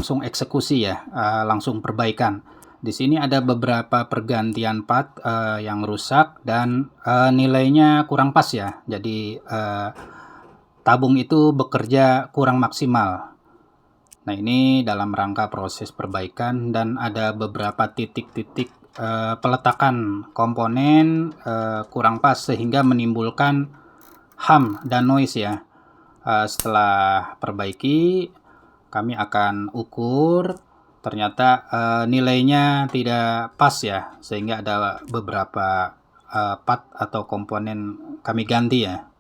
langsung eksekusi ya, langsung perbaikan. Di sini ada beberapa pergantian part yang rusak dan nilainya kurang pas ya. Jadi tabung itu bekerja kurang maksimal. Nah, ini dalam rangka proses perbaikan dan ada beberapa titik-titik peletakan komponen kurang pas sehingga menimbulkan hum dan noise ya. Setelah perbaiki, kami akan ukur, ternyata nilainya tidak pas ya, sehingga ada beberapa part atau komponen kami ganti ya.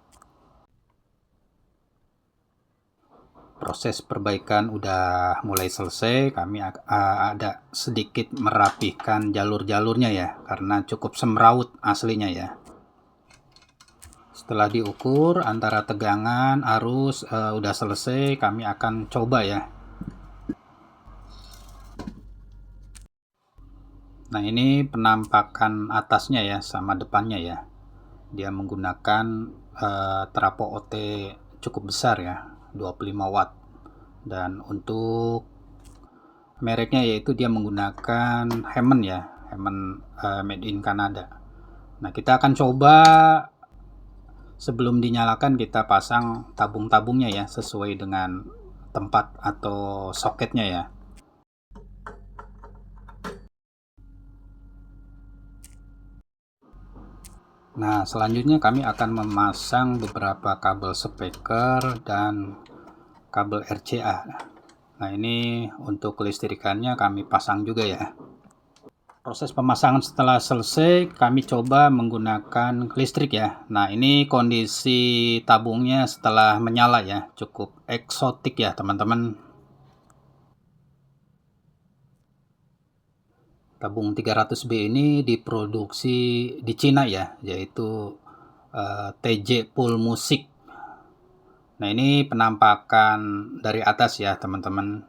Proses perbaikan udah mulai selesai, kami ada sedikit merapihkan jalur-jalurnya ya, karena cukup semrawut aslinya ya. Setelah diukur antara tegangan, arus udah selesai, kami akan coba ya. Nah, ini penampakan atasnya ya sama depannya ya. Dia menggunakan trafo OT cukup besar ya, 25 watt. Dan untuk mereknya yaitu dia menggunakan Hammond ya, Hammond made in Canada. Nah, kita akan coba sebelum dinyalakan kita pasang tabung-tabungnya ya, sesuai dengan tempat atau soketnya ya. Nah, selanjutnya kami akan memasang beberapa kabel speaker dan kabel RCA. Nah, ini untuk kelistrikannya kami pasang juga ya. Proses pemasangan setelah selesai, kami coba menggunakan listrik ya. Nah, ini kondisi tabungnya setelah menyala ya, cukup eksotik ya teman-teman. Tabung 300B ini diproduksi di Cina ya, yaitu TJ Pool Music. Nah, ini penampakan dari atas ya teman-teman.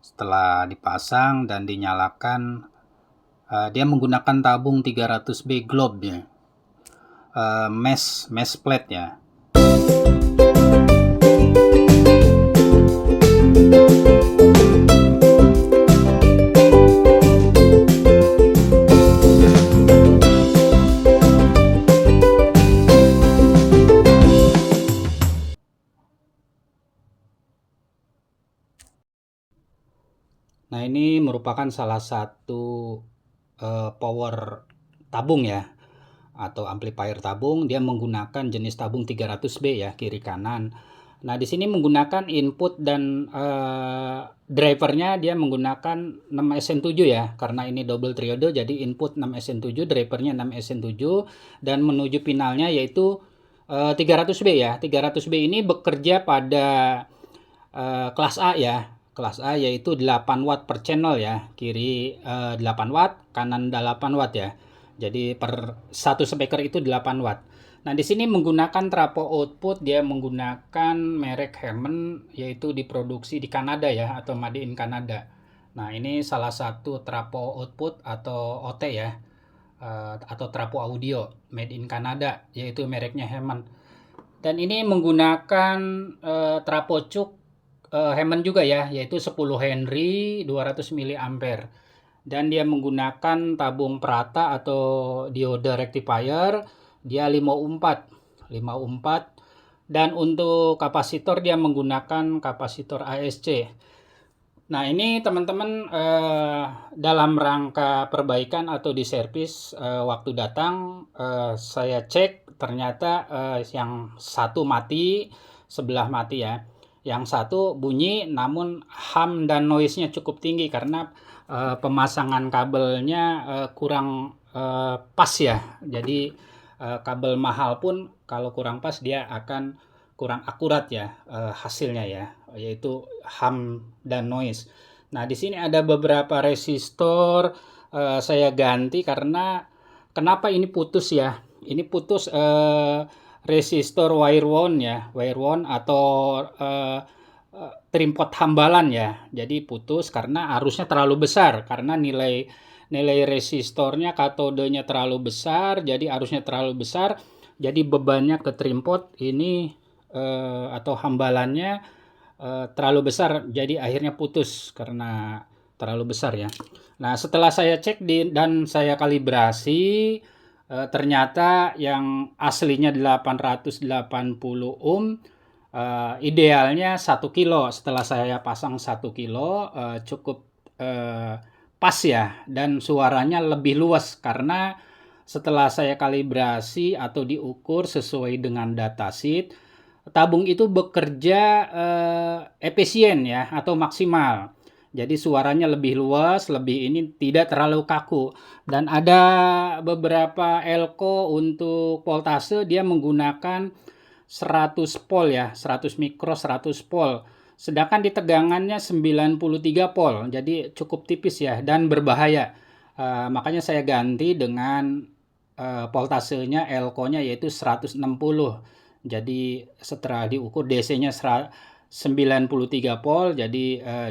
Setelah dipasang dan dinyalakan, dia menggunakan tabung 300B globe ya, mesh plate ya. Nah, ini merupakan salah satu power tabung ya, atau amplifier tabung. Dia menggunakan jenis tabung 300B ya, kiri kanan. Nah, di sini menggunakan input dan drivernya dia menggunakan 6SN7 ya, karena ini double triode, jadi input 6SN7, drivernya 6SN7, dan menuju finalnya yaitu 300B ya. 300B ini bekerja pada kelas A ya. Kelas A yaitu 8 watt per channel ya. Kiri 8 watt, kanan 8 watt ya. Jadi per satu speaker itu 8 watt. Nah, di sini menggunakan trafo output, dia menggunakan merek Hammond, yaitu diproduksi di Kanada ya, atau made in Canada. Nah, ini salah satu trafo output atau OT ya, atau trafo audio made in Canada, yaitu mereknya Hammond. Dan ini menggunakan trafo cuk Hammond juga ya, yaitu 10 Henry 200 mA. Dan dia menggunakan tabung Prata atau diode rectifier, dia 5U4. Dan untuk kapasitor dia menggunakan kapasitor ASC. Nah, ini teman-teman dalam rangka perbaikan atau diservis, waktu datang saya cek ternyata yang satu mati, sebelah mati ya. Yang satu bunyi namun hum dan noise-nya cukup tinggi karena pemasangan kabelnya kurang pas ya. Jadi kabel mahal pun kalau kurang pas dia akan kurang akurat ya hasilnya ya, yaitu hum dan noise. Nah, di sini ada beberapa resistor saya ganti karena kenapa ini putus ya? Ini putus resistor wire wound ya, wire wound atau trimpot hambalan ya. Jadi putus karena arusnya terlalu besar, karena nilai resistornya, katodenya terlalu besar, jadi arusnya terlalu besar, jadi bebannya ke trimpot ini atau hambalannya terlalu besar, jadi akhirnya putus karena terlalu besar ya. Nah, setelah saya cek dan saya kalibrasi, ternyata yang aslinya 880 ohm, idealnya 1 kilo. Setelah saya pasang 1 kilo, cukup pas ya, dan suaranya lebih luas karena setelah saya kalibrasi atau diukur sesuai dengan datasheet, tabung itu bekerja efisien ya atau maksimal. Jadi suaranya lebih luas, lebih ini tidak terlalu kaku. Dan ada beberapa elko untuk voltase dia menggunakan 100 volt ya, 100 mikro 100 volt. Sedangkan di tegangannya 93 volt. Jadi cukup tipis ya dan berbahaya. Makanya saya ganti dengan voltasenya elko-nya yaitu 160. Jadi setelah diukur DC-nya 93 volt, jadi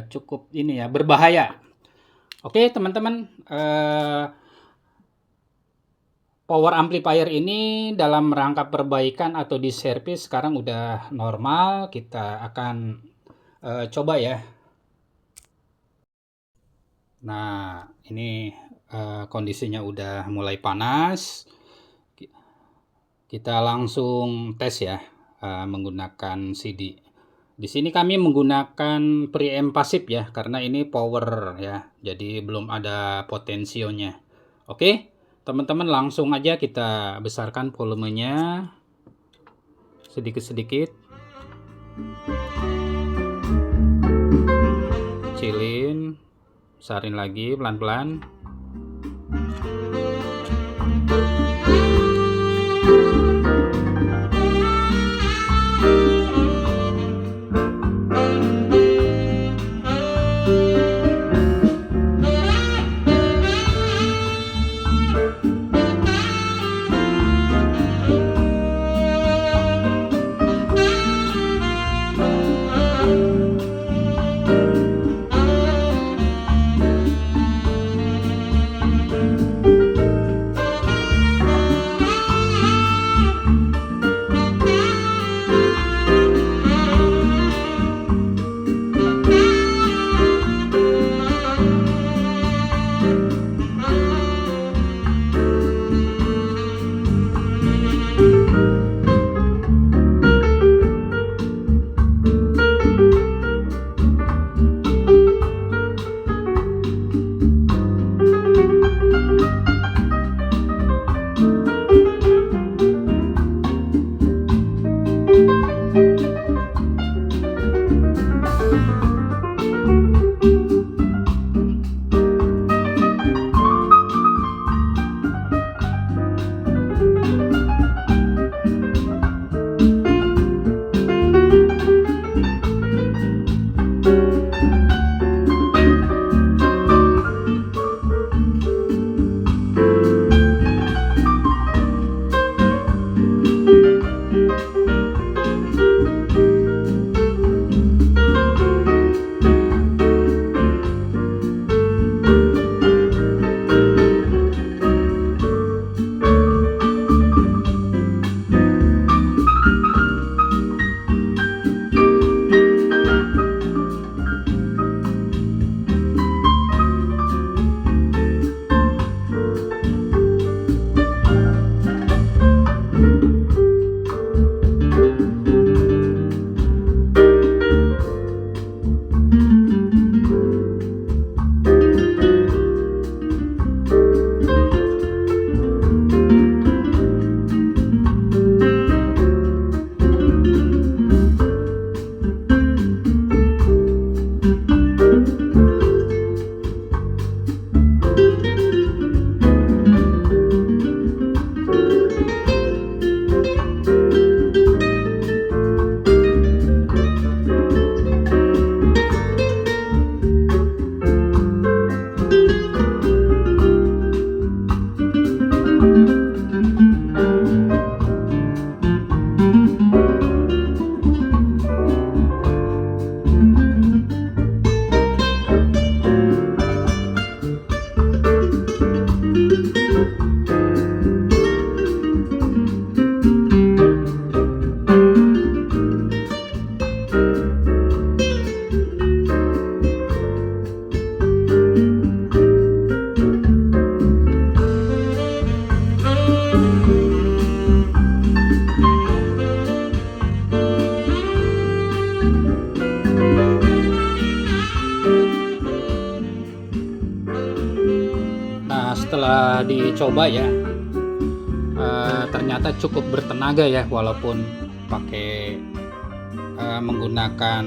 cukup ini ya, berbahaya. Oke teman-teman, power amplifier ini dalam rangka perbaikan atau diservis sekarang udah normal. Kita akan coba ya. Nah, ini kondisinya udah mulai panas. Kita langsung tes ya menggunakan CD. Di sini kami menggunakan preamp pasif ya, karena ini power ya, jadi belum ada potensionya. Oke, teman-teman langsung aja kita besarkan volumenya sedikit-sedikit. Kecilin, besarin lagi pelan-pelan. setelah dicoba ya, ternyata cukup bertenaga ya, walaupun pakai menggunakan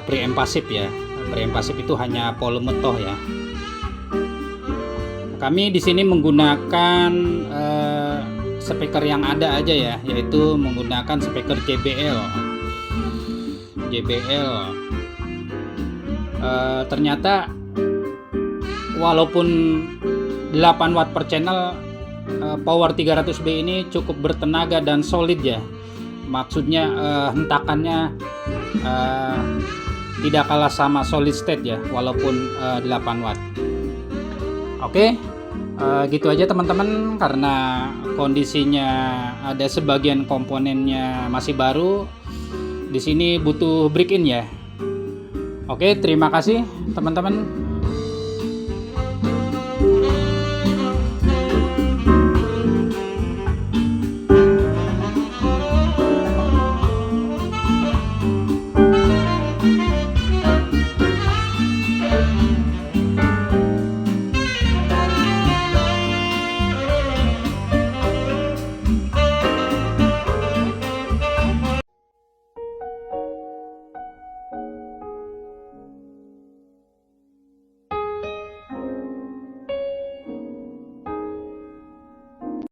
preamp pasif ya. Preamp pasif itu hanya volume toh ya. Kami di sini menggunakan speaker yang ada aja ya, yaitu menggunakan speaker JBL. Ternyata walaupun 8 watt per channel, power 300B ini cukup bertenaga dan solid ya. Maksudnya hentakannya tidak kalah sama solid state ya, walaupun 8 watt. Oke, gitu aja teman-teman, karena kondisinya ada sebagian komponennya masih baru. Di sini butuh break in ya. Oke, terima kasih teman-teman.